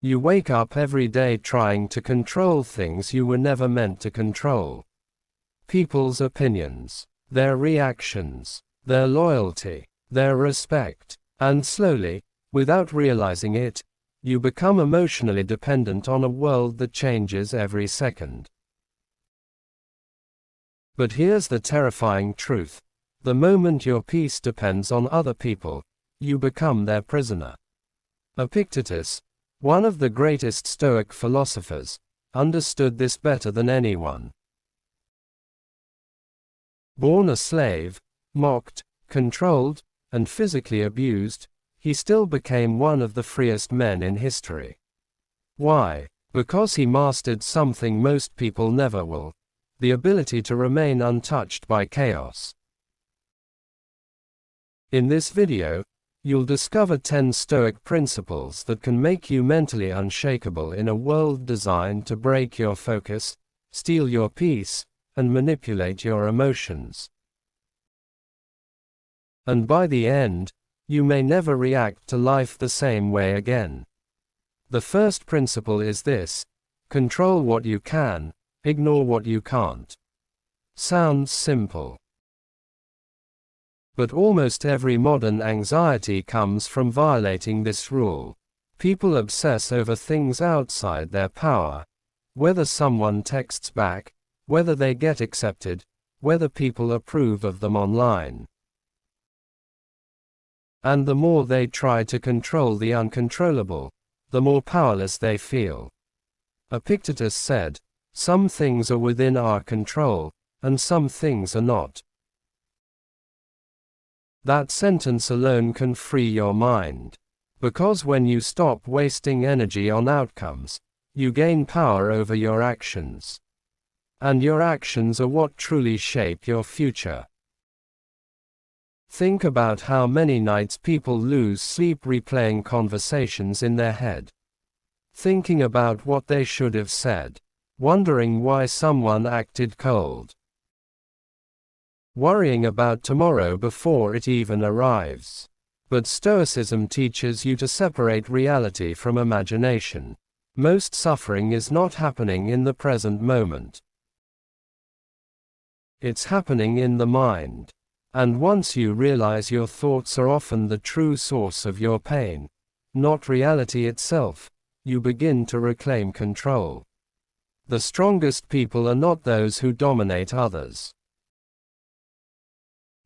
You wake up every day trying to control things you were never meant to control. People's opinions, their reactions, their loyalty, their respect, and slowly, without realizing it, you become emotionally dependent on a world that changes every second. But here's the terrifying truth. The moment your peace depends on other people, you become their prisoner. Epictetus, one of the greatest Stoic philosophers, understood this better than anyone. Born a slave, mocked, controlled, and physically abused, he still became one of the freest men in history. Why? Because he mastered something most people never will: the ability to remain untouched by chaos. In this video, you'll discover 10 Stoic principles that can make you mentally unshakable in a world designed to break your focus, steal your peace, and manipulate your emotions. And by the end, you may never react to life the same way again. The first principle is this: control what you can, ignore what you can't. Sounds simple. But almost every modern anxiety comes from violating this rule. People obsess over things outside their power: whether someone texts back, whether they get accepted, whether people approve of them online. And the more they try to control the uncontrollable, the more powerless they feel. Epictetus said, "Some things are within our control, and some things are not." That sentence alone can free your mind. Because when you stop wasting energy on outcomes, you gain power over your actions. And your actions are what truly shape your future. Think about how many nights people lose sleep replaying conversations in their head. Thinking about what they should have said. Wondering why someone acted cold. Worrying about tomorrow before it even arrives. But Stoicism teaches you to separate reality from imagination. Most suffering is not happening in the present moment. It's happening in the mind. And once you realize your thoughts are often the true source of your pain, not reality itself, you begin to reclaim control. The strongest people are not those who dominate others.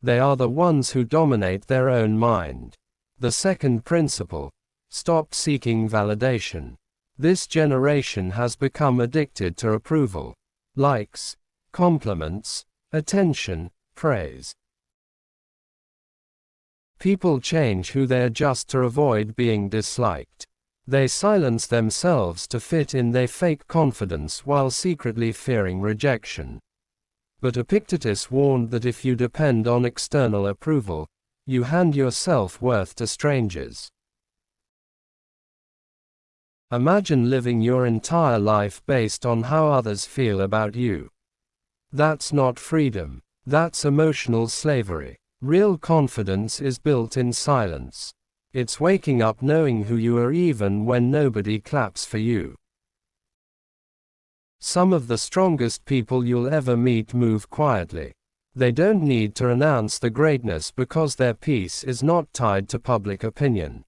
They are the ones who dominate their own mind. The second principle: stop seeking validation. This generation has become addicted to approval, likes, compliments, attention, praise. People change who they are just to avoid being disliked. They silence themselves to fit in their fake confidence while secretly fearing rejection. But Epictetus warned that if you depend on external approval, you hand your self-worth to strangers. Imagine living your entire life based on how others feel about you. That's not freedom. That's emotional slavery. Real confidence is built in silence. It's waking up knowing who you are even when nobody claps for you. Some of the strongest people you'll ever meet move quietly. They don't need to announce the greatness because their peace is not tied to public opinion.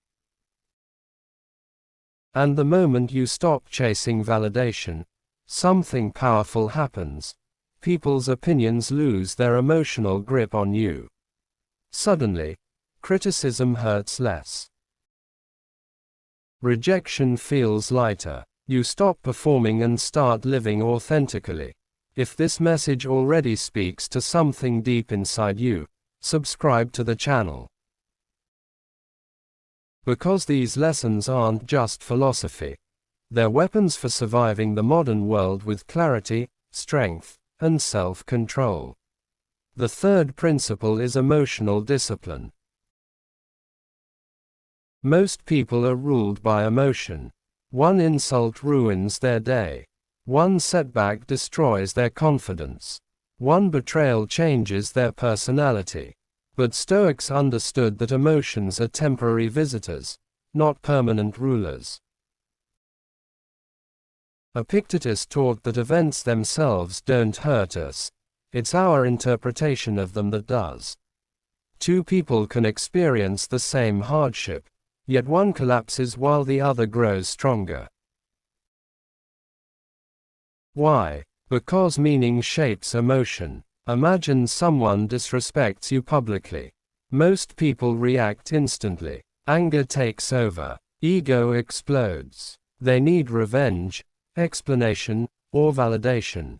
And the moment you stop chasing validation, something powerful happens. People's opinions lose their emotional grip on you. Suddenly, criticism hurts less. Rejection feels lighter. You stop performing and start living authentically. If this message already speaks to something deep inside you, subscribe to the channel. Because these lessons aren't just philosophy. They're weapons for surviving the modern world with clarity, strength, and self-control. The third principle is emotional discipline. Most people are ruled by emotion. One insult ruins their day. One setback destroys their confidence. One betrayal changes their personality. But Stoics understood that emotions are temporary visitors, not permanent rulers. Epictetus taught that events themselves don't hurt us, it's our interpretation of them that does. Two people can experience the same hardship, yet one collapses while the other grows stronger. Why? Because meaning shapes emotion. Imagine someone disrespects you publicly. Most people react instantly. Anger takes over. Ego explodes. They need revenge, explanation, or validation.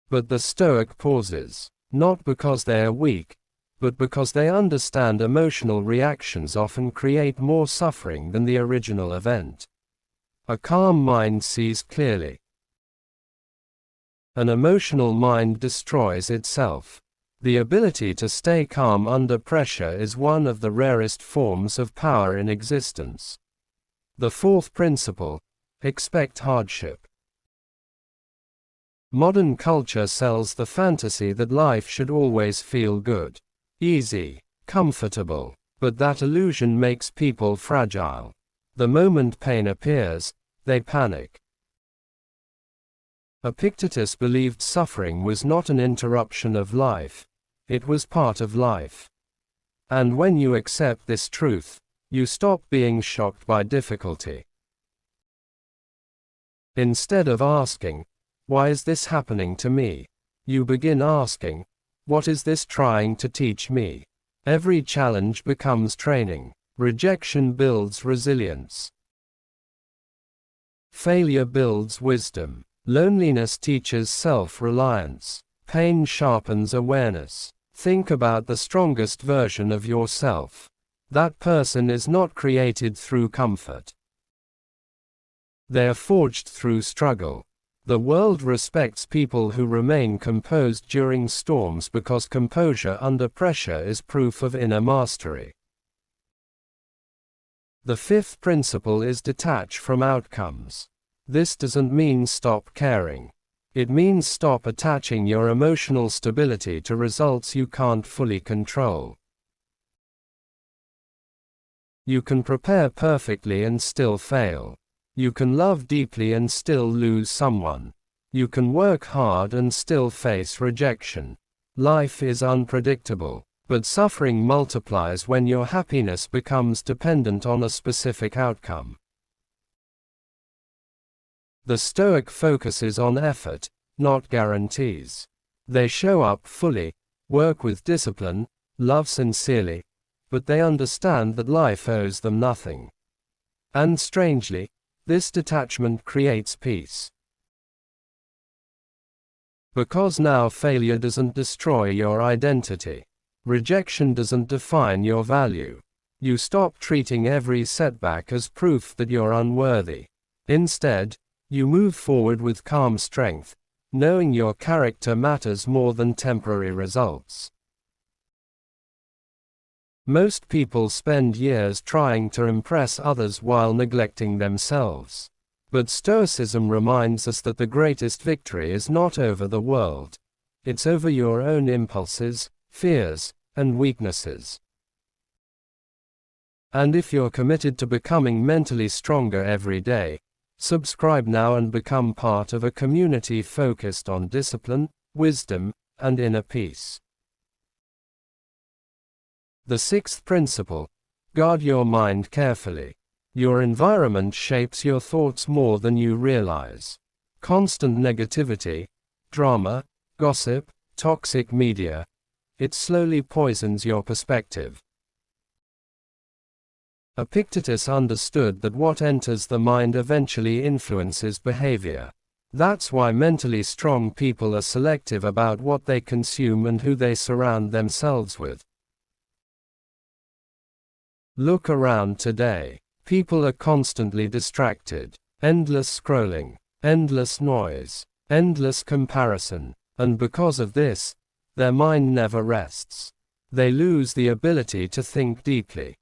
But the Stoic pauses, not because they are weak, but because they understand emotional reactions often create more suffering than the original event. A calm mind sees clearly. An emotional mind destroys itself. The ability to stay calm under pressure is one of the rarest forms of power in existence. The fourth principle: expect hardship. Modern culture sells the fantasy that life should always feel good, easy, comfortable, but that illusion makes people fragile. The moment pain appears, they panic. Epictetus believed suffering was not an interruption of life, it was part of life. And when you accept this truth, you stop being shocked by difficulty. Instead of asking, "Why is this happening to me?" you begin asking, "What is this trying to teach me?" Every challenge becomes training. Rejection builds resilience. Failure builds wisdom. Loneliness teaches self-reliance. Pain sharpens awareness. Think about the strongest version of yourself. That person is not created through comfort. They are forged through struggle. The world respects people who remain composed during storms because composure under pressure is proof of inner mastery. The fifth principle is detach from outcomes. This doesn't mean stop caring. It means stop attaching your emotional stability to results you can't fully control. You can prepare perfectly and still fail. You can love deeply and still lose someone. You can work hard and still face rejection. Life is unpredictable, but suffering multiplies when your happiness becomes dependent on a specific outcome. The Stoic focuses on effort, not guarantees. They show up fully, work with discipline, love sincerely, but they understand that life owes them nothing. And strangely, this detachment creates peace. Because now failure doesn't destroy your identity. Rejection doesn't define your value. You stop treating every setback as proof that you're unworthy. Instead, you move forward with calm strength, knowing your character matters more than temporary results. Most people spend years trying to impress others while neglecting themselves. But Stoicism reminds us that the greatest victory is not over the world. It's over your own impulses, fears, and weaknesses. And if you're committed to becoming mentally stronger every day, subscribe now and become part of a community focused on discipline, wisdom, and inner peace. The sixth principle: guard your mind carefully. Your environment shapes your thoughts more than you realize. Constant negativity, drama, gossip, toxic media, it slowly poisons your perspective. Epictetus understood that what enters the mind eventually influences behavior. That's why mentally strong people are selective about what they consume and who they surround themselves with. Look around today. People are constantly distracted. Endless scrolling, endless noise, endless comparison. And because of this, their mind never rests. They lose the ability to think deeply,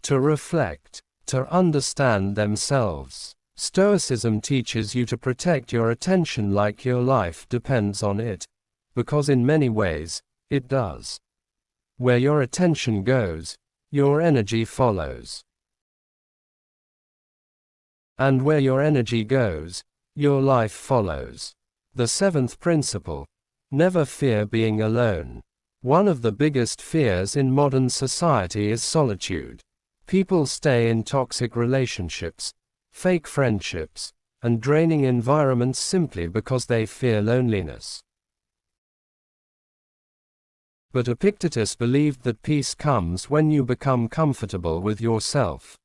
to reflect, to understand themselves. Stoicism teaches you to protect your attention like your life depends on it, because in many ways, it does. Where your attention goes, your energy follows. And where your energy goes, your life follows. The seventh principle: never fear being alone. One of the biggest fears in modern society is solitude. People stay in toxic relationships, fake friendships, and draining environments simply because they fear loneliness. But Epictetus believed that peace comes when you become comfortable with yourself.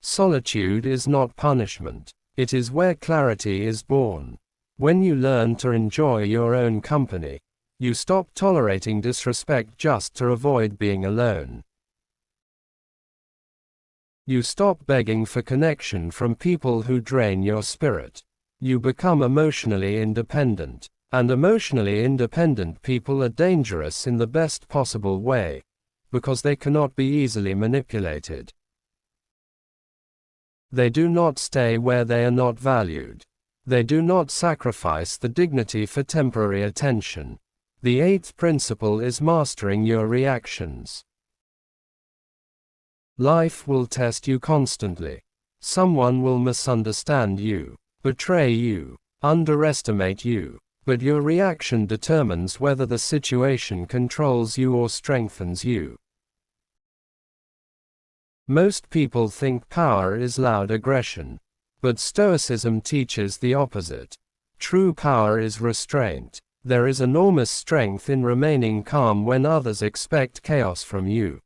Solitude is not punishment. It is where clarity is born. When you learn to enjoy your own company, you stop tolerating disrespect just to avoid being alone. You stop begging for connection from people who drain your spirit. You become emotionally independent. And emotionally independent people are dangerous in the best possible way, because they cannot be easily manipulated. They do not stay where they are not valued. They do not sacrifice the dignity for temporary attention. The eighth principle is mastering your reactions. Life will test you constantly. Someone will misunderstand you, betray you, underestimate you. But your reaction determines whether the situation controls you or strengthens you. Most people think power is loud aggression. But Stoicism teaches the opposite. True power is restraint. There is enormous strength in remaining calm when others expect chaos from you.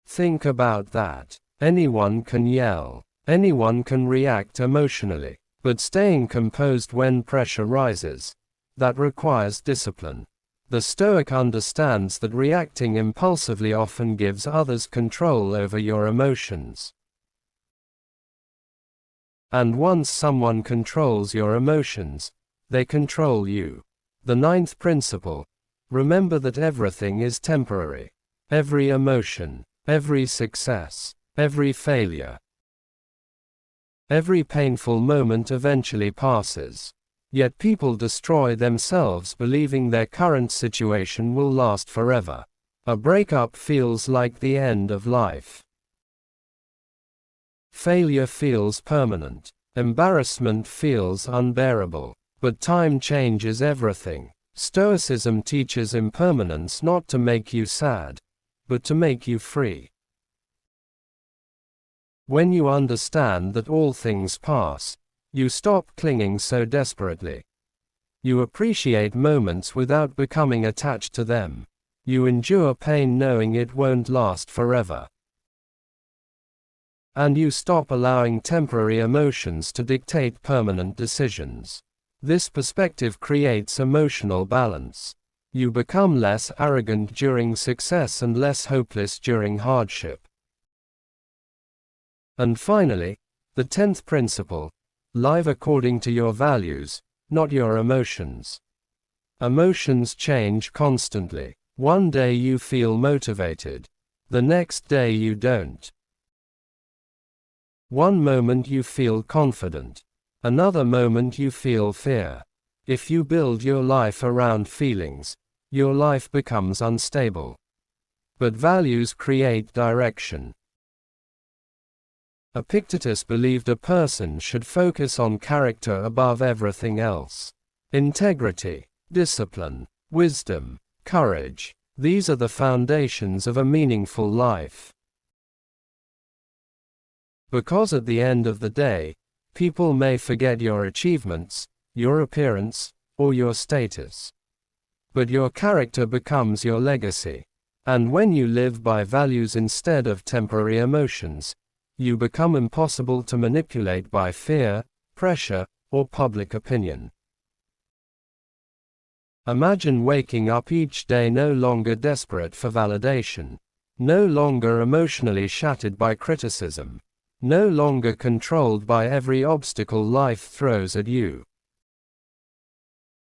Think about that. Anyone can yell. Anyone can react emotionally. But staying composed when pressure rises, that requires discipline. The Stoic understands that reacting impulsively often gives others control over your emotions. And once someone controls your emotions, they control you. The ninth principle: remember that everything is temporary. Every emotion, every success, every failure, every painful moment eventually passes. Yet people destroy themselves believing their current situation will last forever. A breakup feels like the end of life. Failure feels permanent. Embarrassment feels unbearable. But time changes everything. Stoicism teaches impermanence not to make you sad, but to make you free. When you understand that all things pass, you stop clinging so desperately. You appreciate moments without becoming attached to them. You endure pain knowing it won't last forever. And you stop allowing temporary emotions to dictate permanent decisions. This perspective creates emotional balance. You become less arrogant during success and less hopeless during hardship. And finally, the 10th principle: live according to your values, not your emotions. Emotions change constantly. One day you feel motivated. The next day you don't. One moment you feel confident. Another moment you feel fear. If you build your life around feelings, your life becomes unstable. But values create direction. Epictetus believed a person should focus on character above everything else. Integrity, discipline, wisdom, courage. These are the foundations of a meaningful life. Because at the end of the day, people may forget your achievements, your appearance, or your status. But your character becomes your legacy. And when you live by values instead of temporary emotions, you become impossible to manipulate by fear, pressure, or public opinion. Imagine waking up each day no longer desperate for validation, no longer emotionally shattered by criticism, no longer controlled by every obstacle life throws at you.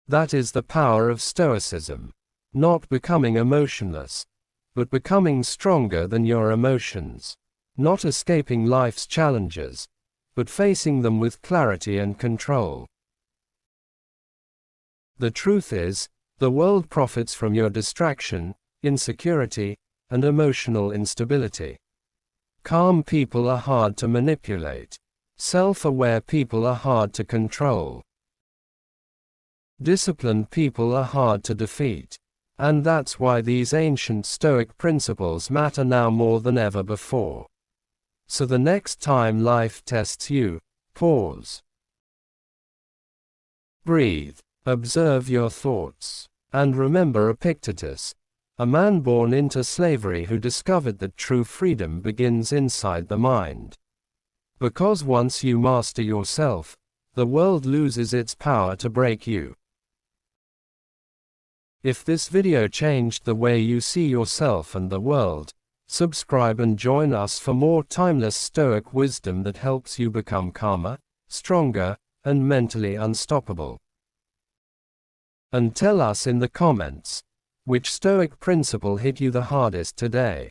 That is the power of Stoicism. Not becoming emotionless, but becoming stronger than your emotions. Not escaping life's challenges, but facing them with clarity and control. The truth is, the world profits from your distraction, insecurity, and emotional instability. Calm people are hard to manipulate. Self-aware people are hard to control. Disciplined people are hard to defeat. And that's why these ancient Stoic principles matter now more than ever before. So the next time life tests you, pause. Breathe. Observe your thoughts. And remember Epictetus, a man born into slavery who discovered that true freedom begins inside the mind. Because once you master yourself, the world loses its power to break you. If this video changed the way you see yourself and the world, subscribe and join us for more timeless Stoic wisdom that helps you become calmer, stronger, and mentally unstoppable. And tell us in the comments, which Stoic principle hit you the hardest today.